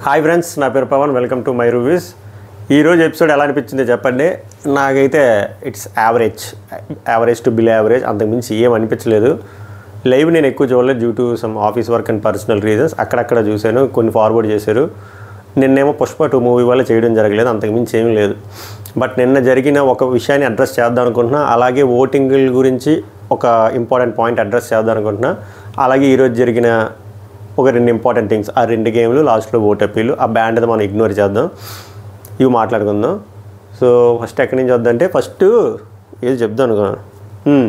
Hi friends, నా పేరు Pavan. Welcome to my reviews. ఈరోజు ఎపిసోడ్ ఎలా అనిపించిందో చెప్పండి. నాకైతే it's average to below average, అంతకుమించి ఏం అనిపించలేదు. లైవ్ నేను ఎక్కువ చూడలేదు due to some office work and personal reasons. అక్కడక్కడ చూశాను, కొన్ని ఫార్వర్డ్ చేశారు. నిన్నేమో పుష్ప 2 మూవీ వల్ల చేయడం జరగలేదు, అంతకుమించి ఏమీ లేదు. బట్ నిన్న జరిగిన ఒక విషయాన్ని అడ్రస్ చేద్దాం అనుకుంటున్నా. అలాగే ఓటింగ్ గురించి ఒక ఇంపార్టెంట్ పాయింట్ అడ్రస్ చేద్దాం అనుకుంటున్నా. అలాగే ఈరోజు జరిగిన ఒక 2 ఇంపార్టెంట్ థింగ్స్, ఆ 2 గేమ్లు, లాస్ట్లో ఓట్ అప్పీలు, ఆ బ్యాండ్ అది మనం ఇగ్నోర్ చేద్దాం, ఇవి మాట్లాడుకుందాం. సో ఫస్ట్ ఎక్కడి నుంచి వద్దంటే, ఫస్ట్ ఏది చెప్దాం అనుకున్నాను.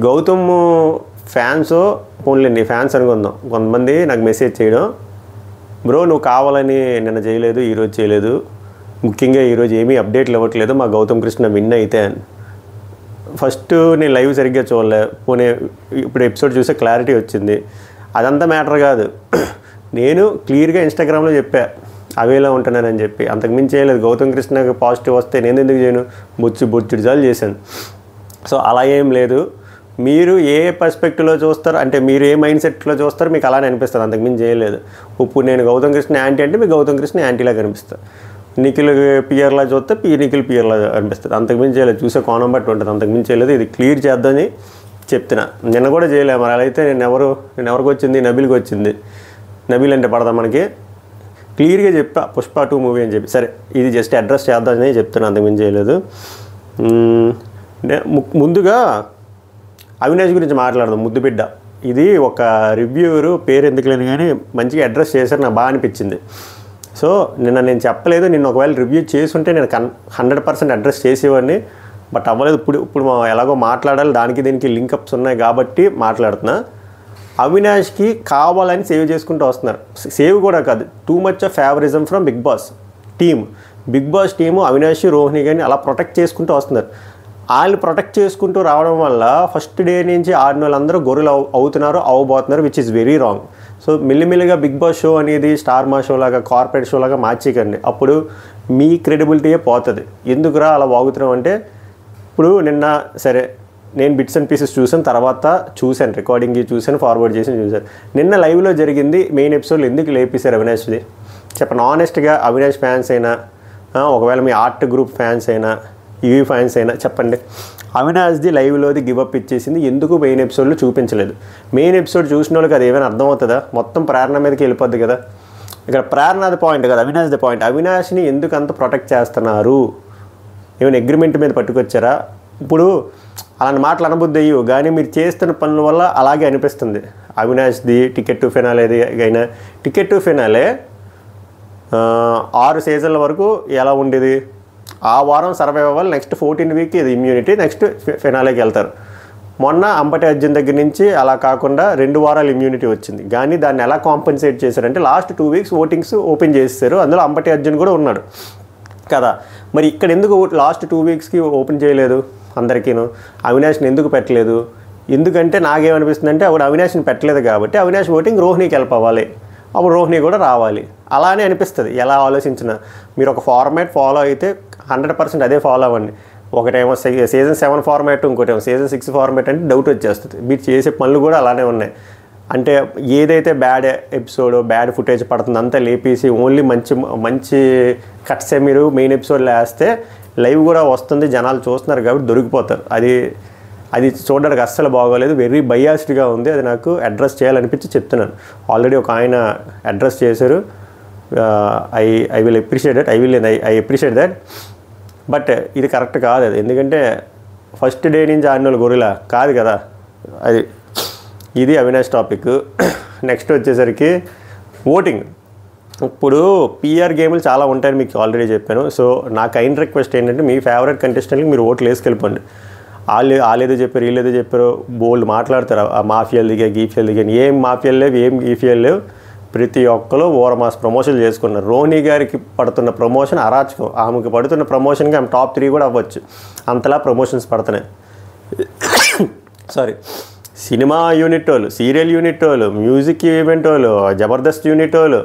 గౌతమ్ ఫ్యాన్స్, పోన్లేండి ఫ్యాన్స్ అనుకుందాం, కొంతమంది నాకు మెసేజ్ చేయడం, బ్రో నువ్వు కావాలని నిన్న చేయలేదు, ఈరోజు చేయలేదు, ముఖ్యంగా ఈరోజు ఏమీ అప్డేట్లు ఇవ్వట్లేదు, మా గౌతమ్ కృష్ణ విన్ అయితే అని. ఫస్ట్ నేను లైవ్ సరిగ్గా చూడలే, పోనీ ఇప్పుడు ఎపిసోడ్ చూసే క్లారిటీ వచ్చింది. అదంతా మ్యాటర్ కాదు. నేను క్లియర్గా ఇన్స్టాగ్రామ్లో చెప్పా అవేలా ఉంటున్నానని చెప్పి, అంతకుమించి చేయలేదు. గౌతమ్ కృష్ణకి పాజిటివ్ వస్తే నేను ఎందుకు చేయను, బొచ్చుడు సార్లు చేశాను. సో అలా ఏం లేదు. మీరు ఏ పర్స్పెక్టివ్లో చూస్తారు అంటే, మీరు ఏ మైండ్ సెట్లో చూస్తారో మీకు అలానే అనిపిస్తుంది, అంతకుమించి చేయలేదు. ఇప్పుడు నేను గౌతమ్ కృష్ణ యాంటీ అంటే మీకు గౌతమ్ కృష్ణ యాంటీలా కనిపిస్తుంది, నిఖిల్ పియర్లా చూస్తే నిఖిల్ పియర్లా అనిపిస్తుంది, అంతకుమించి చేయలేదు. చూసే కోణం బట్టి ఉంటుంది, అంతకుమించి చేయలేదు. ఇది క్లియర్ చేద్దని చెప్తున్నా. నిన్న కూడా చేయలే. మరి అలా అయితే నేను ఎవరికి వచ్చింది, నబిల్కి వచ్చింది. నబిల్ అంటే పడదా మనకి, క్లియర్గా చెప్పా పుష్ప 2 మూవీ అని చెప్పి. సరే, ఇది జస్ట్ అడ్రస్ చేద్దామని చెప్తున్నా, అంతకుమించి చేయలేదు. ముందుగా అవినాష్ గురించి మాట్లాడదాం. ముద్దుబిడ్డ, ఇది ఒక రివ్యూవరు పేరు ఎందుకు లేని కానీ మంచిగా అడ్రస్ చేశారు, నాకు బాగా అనిపించింది. సో నిన్న నేను చెప్పలేదు, నిన్న ఒకవేళ రివ్యూ చేసుంటే నేను 100% అడ్రస్ చేసేవాడిని. బట్ అవ్వలేదు. ఇప్పుడు మనం ఎలాగో మాట్లాడాలి, దానికి దీనికి లింకప్స్ ఉన్నాయి కాబట్టి మాట్లాడుతున్నా. అవినాష్కి కావాలని సేవ్ చేసుకుంటూ వస్తున్నారు. సేవ్ కూడా కాదు, too much of favouritism from Bigg Boss team Avinash, Rohini కానీ అలా ప్రొటెక్ట్ చేసుకుంటూ వస్తున్నారు. వాళ్ళని ప్రొటెక్ట్ చేసుకుంటూ రావడం వల్ల ఫస్ట్ డే నుంచి ఆడిన వాళ్ళందరూ గొర్రెలు అవ్వబోతున్నారు, which is very wrong. So మెల్లిమెల్లిగా బిగ్ బాస్ షో అనేది స్టార్ మా షో లాగా, కార్పొరేట్ షో లాగా మార్చేకండి. అప్పుడు మీ క్రెడిబిలిటీయే పోతుంది. ఎందుకురా అలా వాగుతున్నాం అంటే, ఇప్పుడు నిన్న సరే నేను బిట్స్ అండ్ పీసెస్ చూసాను, తర్వాత చూశాను, రికార్డింగ్ చూశాను, ఫార్వర్డ్ చేసి చూశాను. నిన్న లైవ్లో జరిగింది మెయిన్ ఎపిసోడ్లో ఎందుకు లేపేశారు అవినాష్ది చెప్పండి. ఆనెస్ట్గా అవినాష్ ఫ్యాన్స్ అయినా, ఒకవేళ మీ ఆర్ట్ గ్రూప్ ఫ్యాన్స్ అయినా, యూవీ ఫ్యాన్స్ అయినా చెప్పండి, అవినాష్ది లైవ్లోది గివప్ ఇచ్చేసింది ఎందుకు మెయిన్ ఎపిసోడ్లో చూపించలేదు? మెయిన్ ఎపిసోడ్ చూసిన వాళ్ళకి అది ఏమైనా అర్థమవుతుందా? మొత్తం ప్రేరణ మీదకి వెళ్ళిపోద్ది కదా. ఇక్కడ ప్రేరణది పాయింట్ కదా, అవినాష్ది పాయింట్. అవినాష్ని ఎందుకు అంత ప్రొటెక్ట్ చేస్తున్నారు? ఏమైనా అగ్రిమెంట్ మీద పట్టుకొచ్చారా? ఇప్పుడు అలాంటి మాటలు అనబుద్ధి అయ్యో, కానీ మీరు చేస్తున్న పనుల వల్ల అలాగే అనిపిస్తుంది. అవినాష్ది టికెట్ టు ఫినాలే అయినా, టికెట్ టు ఫినాలే 6 సీజన్ల వరకు ఎలా ఉండేది? ఆ వారం సర్వైవ్ అవ్వాలి, నెక్స్ట్ 14 వీక్ ఇది ఇమ్యూనిటీ, నెక్స్ట్ ఫినాలేకి వెళ్తారు. మొన్న అంబటి అర్జున్ దగ్గర నుంచి అలా కాకుండా 2 వారాలు ఇమ్యూనిటీ వచ్చింది. కానీ దాన్ని ఎలా కాంపెన్సేట్ చేశారంటే, లాస్ట్ 2 వీక్స్ ఓటింగ్స్ ఓపెన్ చేసేసారు, అందులో అంబటి అర్జున్ కూడా ఉన్నాడు కదా. మరి ఇక్కడ ఎందుకు లాస్ట్ 2 వీక్స్కి ఓపెన్ చేయలేదు? అందరికీను అవినాష్ని ఎందుకు పెట్టలేదు? ఎందుకంటే నాకేమనిపిస్తుంది అంటే, అప్పుడు అవినాష్ని పెట్టలేదు కాబట్టి అవినాష్ ఓటింగ్ రోహిణికి హెల్ప్ అవ్వాలి, అప్పుడు రోహిణి కూడా రావాలి, అలానే అనిపిస్తుంది. ఎలా ఆలోచించినా మీరు ఒక ఫార్మాట్ ఫాలో అయితే 100% అదే ఫాలో అవ్వండి. ఒకటేమో సీజన్ 7 ఫార్మాట్, ఇంకోటేమో సీజన్ 6 ఫార్మాట్ అంటే డౌట్ వచ్చేస్తుంది. మీరు చేసే పనులు కూడా అలానే ఉన్నాయి. అంటే ఏదైతే బ్యాడ్ ఎపిసోడ్, బ్యాడ్ ఫుటేజ్ పడుతుంది అంతా లేపేసి ఓన్లీ మంచి కట్సే మీరు మెయిన్ ఎపిసోడ్లో వేస్తే లైవ్ కూడా వస్తుంది, జనాలు చూస్తున్నారు కాబట్టి దొరికిపోతారు. అది చూడడానికి అస్సలు బాగోలేదు, వెరీ బయాస్డ్గా ఉంది. అది నాకు అడ్రస్ చేయాలనిపించి చెప్తున్నాను. ఆల్రెడీ ఒక ఆయన అడ్రస్ చేశారు. I will appreciate that, I appreciate that. But ఇది కరెక్ట్ కాదు అది, ఎందుకంటే ఫస్ట్ డే నుంచి ఆడిన వాళ్ళు గొర్రెలా కాదు కదా. ఇది అవినాష్ టాపిక్. నెక్స్ట్ వచ్చేసరికి ఓటింగ్. ఇప్పుడు పిఆర్ గేమ్లు చాలా ఉంటాయని మీకు ఆల్రెడీ చెప్పాను. సో నా కైండ్ రిక్వెస్ట్ ఏంటంటే, మీ ఫేవరెట్ కంటెస్టెంట్కి మీరు ఓట్లు వేసుకెళ్ళిపోండి. వాళ్ళేదో చెప్పారు, వీళ్ళేదో చెప్పారు, బోల్డ్ మాట్లాడతారు. ఆ మాఫియాలు దిగా ఏం మాఫియాలు లేవు, ఏం గీఫియాలు లేవు. ప్రతి ఒక్కరు ఓరమాస్ ప్రమోషన్లు చేసుకున్నారు. రోహిణి గారికి పడుతున్న ప్రమోషన్ అరాచకం. ఆమెకి పడుతున్న ప్రమోషన్కి ఆమె టాప్ 3 కూడా అవ్వచ్చు, అంతలా ప్రమోషన్స్ పడుతున్నాయి. సారీ, సినిమా యూనిట్ వాళ్ళు, సీరియల్ యూనిట్ వాళ్ళు, మ్యూజిక్ ఈవెంట్ వాళ్ళు, జబర్దస్త్ యూనిట్ వాళ్ళు,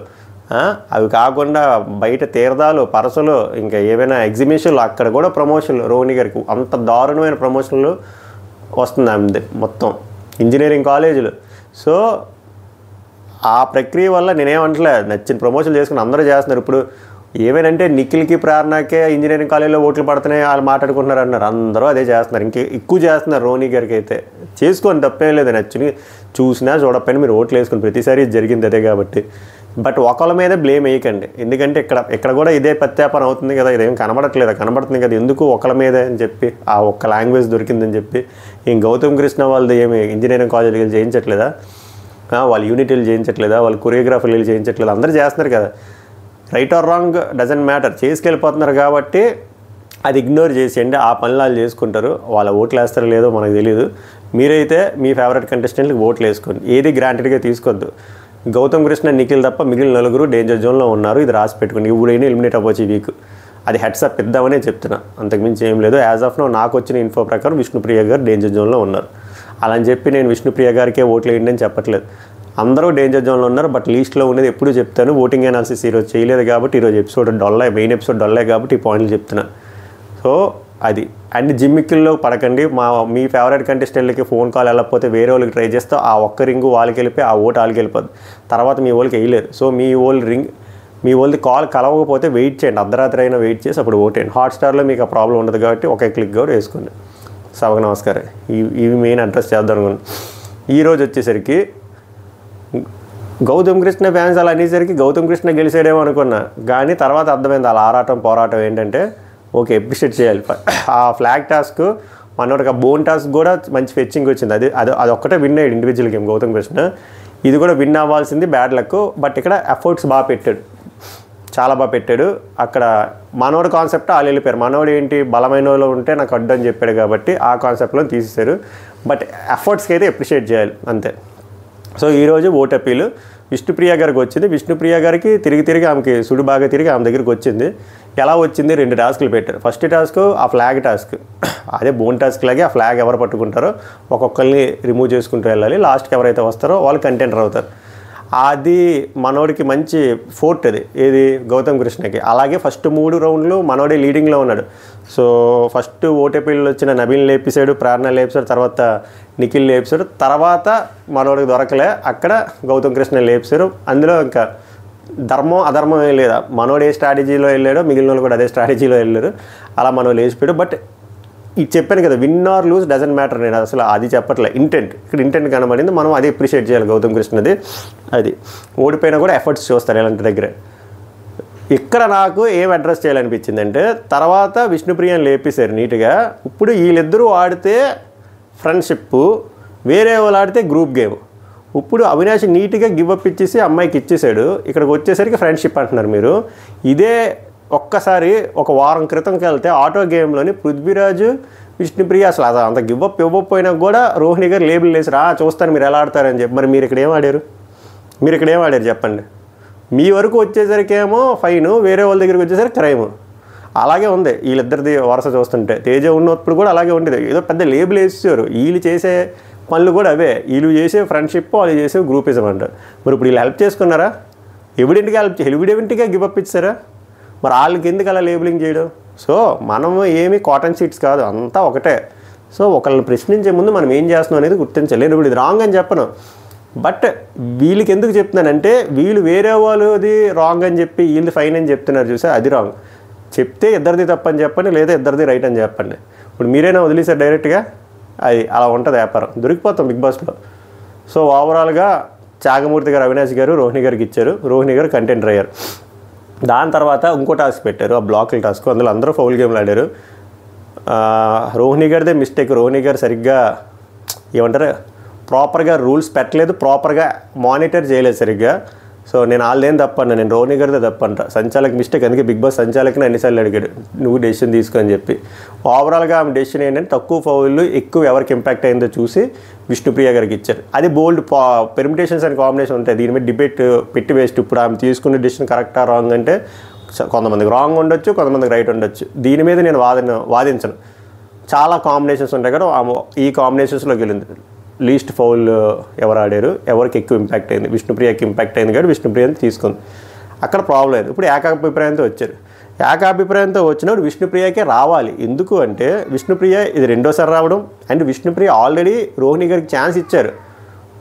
అవి కాకుండా బయట తీర్థాలు, పరసలు, ఇంకా ఏమైనా ఎగ్జిబిషన్లు, అక్కడ కూడా ప్రమోషన్లు. రోహిణి గారికి అంత దారుణమైన ప్రమోషన్లు వస్తుంది ఆమెది. మొత్తం ఇంజనీరింగ్ కాలేజీలు. సో ఆ ప్రక్రియ వల్ల నేనేమంటలే, నచ్చిన ప్రమోషన్ చేసుకుని అందరూ చేస్తున్నారు. ఇప్పుడు ఏమేనంటే నిఖిల్కి ప్రేరణకే ఇంజనీరింగ్ కాలేజీలో ఓట్లు పడుతున్నాయి వాళ్ళు మాట్లాడుకుంటున్నారు అన్నారు. అందరూ అదే చేస్తున్నారు, ఎక్కువ చేస్తున్నారు. రోహిణి గారికి అయితే చేసుకోండి, తప్పేం లేదు. నచ్చుని చూసినా చూడకపోయినా మీరు ఓట్లు వేసుకుని ప్రతిసారి జరిగింది అదే కాబట్టి. బట్ ఒకళ్ళ మీద బ్లేమ్ వేయకండి, ఎందుకంటే ఇక్కడ కూడా ఇదే ప్రత్యాపన అవుతుంది కదా, ఇదేం కనబడుతుంది కదా, ఎందుకు ఒకళ్ళ మీదే అని చెప్పి ఆ ఒక్క లాంగ్వేజ్ దొరికిందని చెప్పి. గౌతమ్ కృష్ణ వాళ్ళది ఏమి ఇంజనీరింగ్ కాలేజీలు చేయించట్లేదా, వాళ్ళు యూనిటీలు చేయించట్లేదా, వాళ్ళు కొరియోగ్రాఫర్లు చేయించట్లేదా, అందరూ చేస్తున్నారు కదా. Right or wrong doesn't matter, చేసుకెళ్ళిపోతున్నారు కాబట్టి అది ఇగ్నోర్ చేసేయండి. ఆ పనులు వాళ్ళు చేసుకుంటారు, వాళ్ళ ఓట్లు వేస్తారో లేదో మనకు తెలియదు. మీరైతే మీ ఫేవరెట్ కంటెస్టెంట్కి ఓట్లు వేసుకోండి, ఏది గ్రాంటెడ్గా తీసుకోవద్దు. గౌతమ్ కృష్ణ నిఖిల్ తప్ప మిగిలిన నలుగురు డేంజర్ జోన్లో ఉన్నారు, ఇది రాసి పెట్టుకోండి. ఇప్పుడైనా ఎలిమినేట్ అవ్వచ్చు ఈ వీక్, అది హెడ్సప్ ఇద్దామనే చెప్తున్నా, అంతకుమించి ఏం లేదు. యాజ్ ఆఫ్ నో నాకు వచ్చిన ఇన్ఫో ప్రకారం విష్ణుప్రియ గారు డేంజర్ జోన్లో ఉన్నారు. అలా అని చెప్పి నేను విష్ణుప్రియ గారికే ఓట్లు వేయండి అని చెప్పట్లేదు, అందరూ డేంజర్ జోన్లో ఉన్నారు. బట్ లీస్ట్లో ఉన్నది ఎప్పుడు చెప్తాను. ఓటింగ్ అనాలిసిస్ ఈరోజు చేయలేదు కాబట్టి, ఈరోజు ఎపిసోడ్ మెయిన్ ఎపిసోడ్ డొల్లే కాబట్టి ఈ పాయింట్లు చెప్తున్నా. సో అది అండ్ జిమ్మిక్కుల్లో పడకండి. మీ ఫేవరెట్ కంటెస్టెంట్లకి ఫోన్ కాల్ వెళ్ళకపోతే వేరే వాళ్ళకి ట్రై చేస్తే ఆ ఒక్క రింగు వాళ్ళకి వెళ్ళిపోయి ఆ ఓటు వాళ్ళకి వెళ్ళిపోద్ది, తర్వాత మీ వాళ్ళకి వేయలేరు. సో మీ వాళ్ళది కాల్ కలవకపోతే వెయిట్ చేయండి, అర్ధరాత్రి అయినా వెయిట్ చేసి అప్పుడు ఓటేయండి. హాట్స్టార్లో మీకు ఆ ప్రాబ్లం ఉండదు కాబట్టి ఒకే క్లిక్ కూడా వేసుకోండి. సభకు నమస్కారం. ఇవి మెయిన్ అడ్రస్ చేద్దాం అనుకోండి. ఈరోజు వచ్చేసరికి గౌతమ్ కృష్ణ ఫ్యాన్స్ అలా అనేసరికి గౌతమ్ కృష్ణ గెలిచాడేమో అనుకున్నా, కానీ తర్వాత అర్థమైంది వాళ్ళ ఆరాటం పోరాటం ఏంటంటే ఓకే అప్రిషియేట్ చేయాలి. ఆ ఫ్లాగ్ టాస్క్ మనోడికి, ఆ బోన్ టాస్క్ కూడా మంచి ఫెచ్చింగ్ వచ్చింది. అది ఒక్కటే విన్ అయ్యాడు ఇండివిజువల్ గేమ్ గౌతమ్ కృష్ణ. ఇది కూడా విన్ అవ్వాల్సింది, బ్యాడ్ లక్. బట్ ఇక్కడ ఎఫర్ట్స్ బాగా పెట్టాడు, చాలా బాగా పెట్టాడు. అక్కడ మనోడు కాన్సెప్ట్ వాళ్ళు వెళ్ళిపోయారు. మనోడు ఏంటి, బలమైన వాళ్ళు ఉంటే నాకు అడ్డు అని చెప్పాడు కాబట్టి ఆ కాన్సెప్ట్లో తీసేశారు. బట్ ఎఫర్ట్స్కి అయితే అప్రిషియేట్ చేయాలి అంతే. సో ఈరోజు ఓట్ అప్పీలు విష్ణుప్రియ గారికి వచ్చింది. విష్ణుప్రియ గారికి తిరిగి ఆమెకి సుడి బాగా తిరిగి ఆమె దగ్గరికి వచ్చింది. ఎలా వచ్చింది, 2 టాస్క్లు పెట్టారు. ఫస్ట్ టాస్క్ ఆ ఫ్లాగ్ టాస్క్, అదే బోన్ టాస్క్ లాగే ఆ ఫ్లాగ్ ఎవరు పట్టుకుంటారో ఒక్కొక్కరిని రిమూవ్ చేసుకుంటూ వెళ్ళాలి. లాస్ట్కి ఎవరైతే వస్తారో వాళ్ళు కంటెంటర్ అవుతారు. అది మనోడికి మంచి ఫోర్ట్ అది, ఏది గౌతమ్ కృష్ణకి. అలాగే ఫస్ట్ 3 రౌండ్లు మనోడే లీడింగ్లో ఉన్నాడు. సో ఫస్ట్ ఓటీపీలో వచ్చిన నబీల్ లేపేశాడు, ప్రేరణ లేపేశాడు, తర్వాత నిఖిల్ లేపేశాడు, తర్వాత మనోడికి దొరకలే, అక్కడ గౌతమ్ కృష్ణ లేపేశారు. అందులో ఇంకా ధర్మం అధర్మం ఏం లేదా, మనోడు ఏ స్ట్రాటజీలో వెళ్ళాడో మిగిలిన వాళ్ళు కూడా అదే స్ట్రాటజీలో వెళ్ళారు. అలా మనోడు లేచిపోయాడు. బట్ ఇది చెప్పాను కదా, win or lose doesn't matter, నేను అసలు అది చెప్పట్లే. ఇక్కడ ఇంటెంట్ కనబడింది, మనం అది అప్రిషియేట్ చేయాలి గౌతమ్ కృష్ణది. అది ఓడిపోయినా కూడా ఎఫర్ట్స్ చూస్తారు ఇలాంటి దగ్గర. ఇక్కడ నాకు ఏం అడ్రస్ చేయాలనిపించిందంటే, తర్వాత విష్ణుప్రియని లేపేశారు నీట్గా. ఇప్పుడు వీళ్ళిద్దరూ ఆడితే ఫ్రెండ్షిప్, వేరే వాళ్ళు ఆడితే గ్రూప్ గేమ్. ఇప్పుడు అవినాష్ నీట్గా గివప్ ఇచ్చేసి అమ్మాయికి ఇచ్చేసాడు, ఇక్కడికి వచ్చేసరికి ఫ్రెండ్షిప్ అంటున్నారు మీరు. ఇదే ఒక్కసారి ఒక వారం క్రితంకి వెళ్తే ఆటో గేమ్లోని పృథ్వీరాజు విష్ణుప్రియ అసలు అంత గివప్ ఇవ్వకపోయినా కూడా రోహిణి గారు లేబుల్ వేసారు, చూస్తాను మీరు ఎలా ఆడతారని చెప్పి. మరి మీరు ఇక్కడ ఏం ఆడారు చెప్పండి. మీ వరకు వచ్చేసరికి ఏమో ఫైన్, వేరే వాళ్ళ దగ్గరికి వచ్చేసరికి క్రైమ్. అలాగే ఉంది వీళ్ళిద్దరిది వరుస చూస్తుంటే. తేజ ఉన్నప్పుడు కూడా అలాగే ఉండేది, ఏదో పెద్ద లేబుల్ వేసేవారు. వీళ్ళు చేసే పనులు కూడా అవే, వీళ్ళు చేసే ఫ్రెండ్షిప్, వాళ్ళు చేసే గ్రూపిజం అంటారు. మరి ఇప్పుడు వీళ్ళు హెల్ప్ చేసుకున్నారా? ఎవిడెంట్గా గివప్ ఇచ్చారా? మరి వాళ్ళకి ఎందుకు అలా లేబులింగ్ చేయడం? సో మనం ఏమి కాటన్ షీట్స్ కాదు, అంతా ఒకటే. సో ఒకళ్ళని ప్రశ్నించే ముందు మనం ఏం చేస్తున్నాం అనేది గుర్తించాలి. నేను ఇప్పుడు ఇది రాంగ్ అని చెప్పను, బట్ వీళ్ళకి ఎందుకు చెప్తున్నానంటే, వీళ్ళు వేరే వాళ్ళది రాంగ్ అని చెప్పి వీళ్ళది ఫైన్ అని చెప్తున్నారు చూసా, అది రాంగ్. చెప్తే ఇద్దరిది తప్పని చెప్పండి, లేదా ఇద్దరిది రైట్ అని చెప్పండి. ఇప్పుడు మీరైనా వదిలేసారు డైరెక్ట్గా, అది అలా ఉంటుంది వ్యాపారం, దొరికిపోతాం బిగ్ బాస్లో. సో ఓవరాల్గా త్యాగమూర్తి గారు అవినాష్ గారు రోహిణి గారికి ఇచ్చారు, రోహిణి గారు కంటెంటర్ అయ్యారు. దాని తర్వాత ఇంకో టాస్క్ పెట్టారు, ఆ బ్లాక్ల టాస్క్. అందులో అందరూ ఫౌల్ గేమ్లు ఆడారు. రోహిణి గారిదే మిస్టేక్, రోహిణి గారు సరిగ్గా ఏమంటారు ప్రాపర్గా రూల్స్ పెట్టలేదు, ప్రాపర్గా మానిటర్ చేయలేదు సరిగ్గా. సో నేను వాళ్ళేం తప్పన్నా, నేను రోహిణి గారిదే తప్పంట. సంచాలక్ మిస్టేక్, అందుకే బిగ్ బాస్ సంచాలక్ని అన్నిసార్లు అడిగాడు నువ్వు డెసిషన్ తీసుకొని చెప్పి. ఓవరాల్గా ఆమె డెసిషన్ ఏంటంటే తక్కువ ఫౌళ్ళు ఎక్కువ ఎవరికి ఇంపాక్ట్ అయిందో చూసి విష్ణుప్రియ గారికి ఇచ్చారు. అది బోల్డ్ పెర్మిటేషన్స్ అండ్ కాంబినేషన్ ఉంటాయి, దీని మీద డిబేట్ పెట్టి వేస్ట్. ఇప్పుడు ఆమె తీసుకున్న డెసిషన్ కరెక్టా రాంగ్ అంటే కొంతమందికి రాంగ్ ఉండొచ్చు, కొంతమందికి రైట్ ఉండొచ్చు. దీని మీద నేను వాదించను. చాలా కాంబినేషన్స్ ఉంటాయి కదా, ఈ కాంబినేషన్స్లోకి వెళ్ళింది. లీస్ట్ ఫౌల్ ఎవరు ఆడారు, ఎవరికి ఎక్కువ ఇంపాక్ట్ అయింది, విష్ణుప్రియకి ఇంపాక్ట్ అయింది కాబట్టి విష్ణుప్రియని తీసుకుంది. అక్కడ ప్రాబ్లం లేదు. ఇప్పుడు ఏకాభిప్రాయంతో వచ్చారు. ఏకాభిప్రాయంతో వచ్చినప్పుడు విష్ణుప్రియకే రావాలి. ఎందుకు అంటే విష్ణుప్రియ ఇది రెండోసారి రావడం, అండ్ విష్ణుప్రియ ఆల్రెడీ రోహిణి గారికి ఛాన్స్ ఇచ్చారు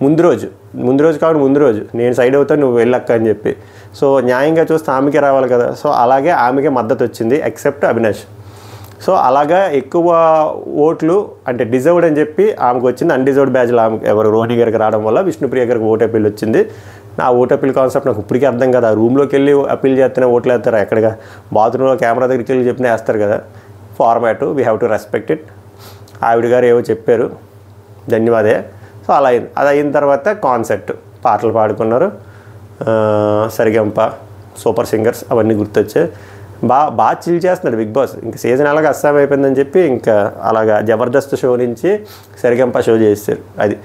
ముందు రోజు. ముందు రోజు కాబట్టి ముందు రోజు నేను సైడ్ అవుతాను, నువ్వు వెళ్ళక్క అని చెప్పి. సో న్యాయంగా చూస్తే ఆమెకే రావాలి కదా. సో అలాగే ఆమెకే మద్దతు వచ్చింది ఎక్సెప్ట్ అవినాష్. సో అలాగా ఎక్కువ ఓట్లు అంటే డిజర్వ్డ్ అని చెప్పి ఆమెకు వచ్చింది. అన్డిజర్వ్డ్ బ్యాచ్లో ఆమె ఎవరు రోహిణి గారికి రావడం వల్ల విష్ణుప్రియ గారికి ఓటు అప్పీల్ వచ్చింది. నా ఓటు అప్పీల్ కాన్సెప్ట్ నాకు ఇప్పటికీ అర్థం కదా. రూమ్లోకి వెళ్ళి అప్పీల్ చేస్తేనే ఓట్లు వేస్తారు, ఎక్కడిగా బాత్రూంలో కెమెరా దగ్గరికి వెళ్ళి చెప్పినా వేస్తారు కదా. Format we have to respect it. ఆవిడ గారు ఏవో చెప్పారు, ధన్యవాదే. సో అలా అయింది. అది అయిన తర్వాత కాన్సెప్ట్ పాటలు పాడుకున్నారు, సరిగంప, సూపర్ సింగర్స్ అవన్నీ గుర్తొచ్చాయి. బాగా చిల్ చేస్తున్నాడు బిగ్ బాస్. ఇంకా సీజన్ అలాగా అస్సాం అయిపోయిందని చెప్పి ఇంకా అలాగా జబర్దస్త్ షో నుంచి సరిగంప షో చేస్తారు. అది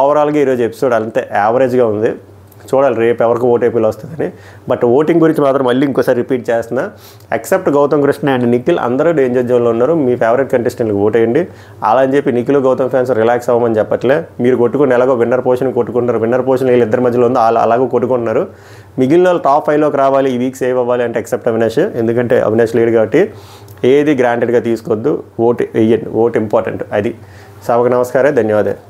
ఓవరాల్గా ఈరోజు ఎపిసోడ్ అంతే యావరేజ్గా ఉంది. చూడాలి రేపు ఎవరికి ఓటు అప్పీల్ వస్తుందని. బట్ ఓటింగ్ గురించి మాత్రం మళ్ళీ ఇంకోసారి రిపీట్ చేస్తున్నా, ఎక్సెప్ట్ గౌతమ్ కృష్ణ అండ్ నిఖిల్ అందరూ డేంజర్ జోన్లో ఉన్నారు. మీ ఫేవరెట్ కంటెస్టెంట్కి ఓటేయండి. అలా అని చెప్పి నిఖిల్ గౌతమ్ ఫ్యాన్స్ రిలాక్స్ అవ్వమని చెప్పట్లే. మీరు కొట్టుకుని ఎలాగో విన్నర్ పొజిషన్ కొట్టుకుంటారు, విన్నర్ పొజిషన్ వీళ్ళిద్దరి మధ్యలో ఉందో అలాగో కొట్టుకుంటున్నారు. మిగిలిన వాళ్ళు టాప్ 5లోకి రావాలి, ఈ వీక్ సేవ్ అవ్వాలి అంటే ఎక్సెప్ట్ అవినాష్. ఎందుకంటే అవినాష్ లీడ్ కాబట్టి ఏది గ్రాంటెడ్గా తీసుకోవద్దు, ఓటు వెయ్యండి. Vote important. అది సభకు నమస్కారం, ధన్యవాదాలు.